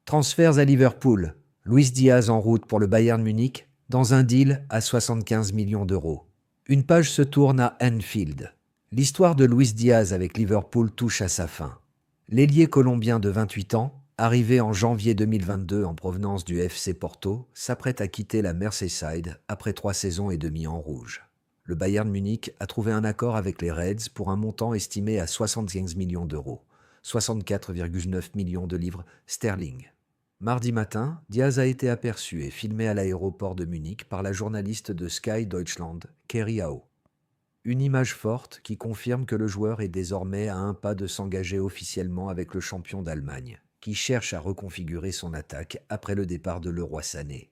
Transferts à Liverpool. Luis Diaz en route pour le Bayern Munich dans un deal à 75 millions d'euros. Une page se tourne à Anfield. L'histoire de Luis Diaz avec Liverpool touche à sa fin. L'ailier colombien de 28 ans, arrivé en janvier 2022 en provenance du FC Porto, s'apprête à quitter la Merseyside après 3 saisons et demie en rouge. Le Bayern Munich a trouvé un accord avec les Reds pour un montant estimé à 75 millions d'euros, 64,9 millions de livres sterling. Mardi matin, Diaz a été aperçu et filmé à l'aéroport de Munich par la journaliste de Sky Deutschland, Kerry Hau. Une image forte qui confirme que le joueur est désormais à un pas de s'engager officiellement avec le champion d'Allemagne, qui cherche à reconfigurer son attaque après le départ de Leroy Sané.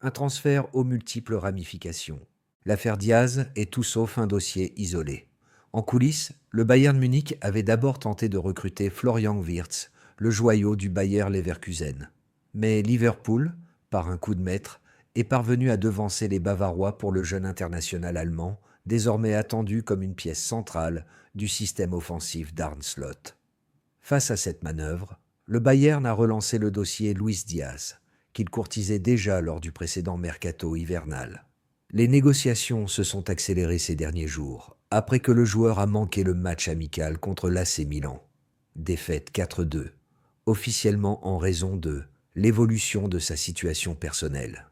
Un transfert aux multiples ramifications. L'affaire Diaz est tout sauf un dossier isolé. En coulisses, le Bayern Munich avait d'abord tenté de recruter Florian Wirtz, le joyau du Bayer Leverkusen. Mais Liverpool, par un coup de maître, est parvenu à devancer les Bavarois pour le jeune international allemand, désormais attendu comme une pièce centrale du système offensif d'Arne Slot. Face à cette manœuvre, le Bayern a relancé le dossier Luis Diaz, qu'il courtisait déjà lors du précédent mercato hivernal. Les négociations se sont accélérées ces derniers jours, après que le joueur a manqué le match amical contre l'AC Milan. Défaite 4-2, officiellement en raison de l'évolution de sa situation personnelle.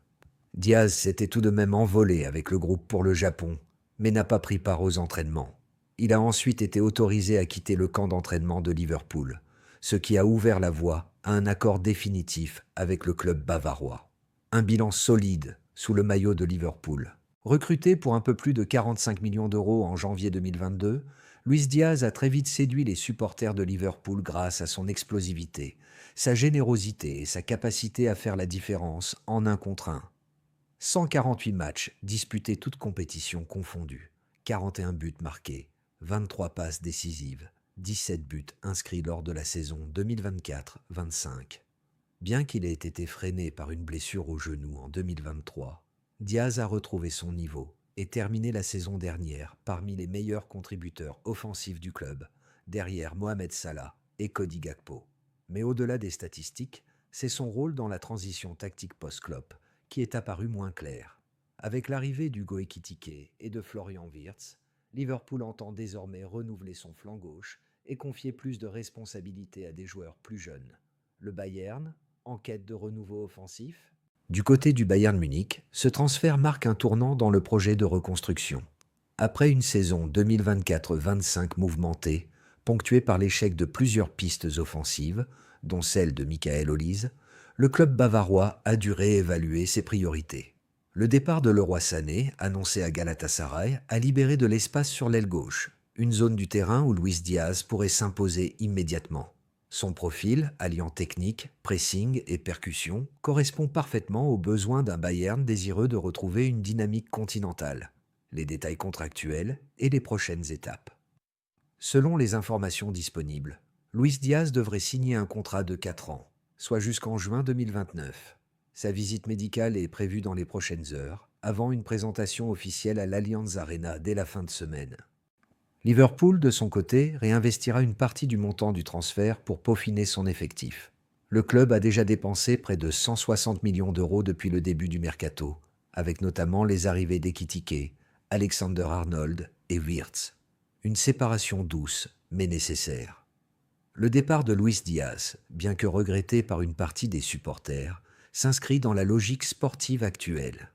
Diaz s'était tout de même envolé avec le groupe pour le Japon, mais n'a pas pris part aux entraînements. Il a ensuite été autorisé à quitter le camp d'entraînement de Liverpool, ce qui a ouvert la voie à un accord définitif avec le club bavarois. Un bilan solide sous le maillot de Liverpool. Recruté pour un peu plus de 45 millions d'euros en janvier 2022, Luis Diaz a très vite séduit les supporters de Liverpool grâce à son explosivité, sa générosité et sa capacité à faire la différence en 1 contre 1. 148 matchs disputés toutes compétitions confondues, 41 buts marqués, 23 passes décisives, 17 buts inscrits lors de la saison 2024-25. Bien qu'il ait été freiné par une blessure au genou en 2023, Diaz a retrouvé son niveau et terminé la saison dernière parmi les meilleurs contributeurs offensifs du club, derrière Mohamed Salah et Cody Gakpo. Mais au-delà des statistiques, c'est son rôle dans la transition tactique post-Klopp qui est apparu moins clair. Avec l'arrivée d'Hugo Ekitike et de Florian Wirtz, Liverpool entend désormais renouveler son flanc gauche et confier plus de responsabilités à des joueurs plus jeunes. Le Bayern, en quête de renouveau offensif. Du côté du Bayern Munich, ce transfert marque un tournant dans le projet de reconstruction. Après une saison 2024-25 mouvementée, ponctuée par l'échec de plusieurs pistes offensives, dont celle de Michael Olise, le club bavarois a dû réévaluer ses priorités. Le départ de Leroy Sané, annoncé à Galatasaray, a libéré de l'espace sur l'aile gauche, une zone du terrain où Luis Diaz pourrait s'imposer immédiatement. Son profil, alliant technique, pressing et percussion, correspond parfaitement aux besoins d'un Bayern désireux de retrouver une dynamique continentale, les détails contractuels et les prochaines étapes. Selon les informations disponibles, Luis Diaz devrait signer un contrat de 4 ans, soit jusqu'en juin 2029. Sa visite médicale est prévue dans les prochaines heures, avant une présentation officielle à l'Allianz Arena dès la fin de semaine. Liverpool, de son côté, réinvestira une partie du montant du transfert pour peaufiner son effectif. Le club a déjà dépensé près de 160 millions d'euros depuis le début du mercato, avec notamment les arrivées d'Ekitike, Alexander-Arnold et Wirtz. Une séparation douce, mais nécessaire. Le départ de Luis Diaz, bien que regretté par une partie des supporters, s'inscrit dans la logique sportive actuelle.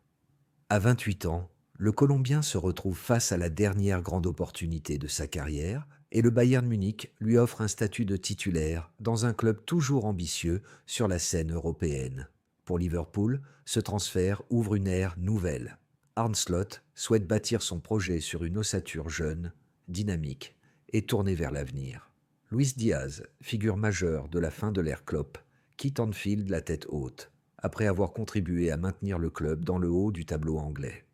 À 28 ans, le Colombien se retrouve face à la dernière grande opportunité de sa carrière et le Bayern Munich lui offre un statut de titulaire dans un club toujours ambitieux sur la scène européenne. Pour Liverpool, ce transfert ouvre une ère nouvelle. Arne Slot souhaite bâtir son projet sur une ossature jeune, dynamique et tournée vers l'avenir. Luis Diaz, figure majeure de la fin de l'ère Klopp, quitte Anfield la tête haute, après avoir contribué à maintenir le club dans le haut du tableau anglais.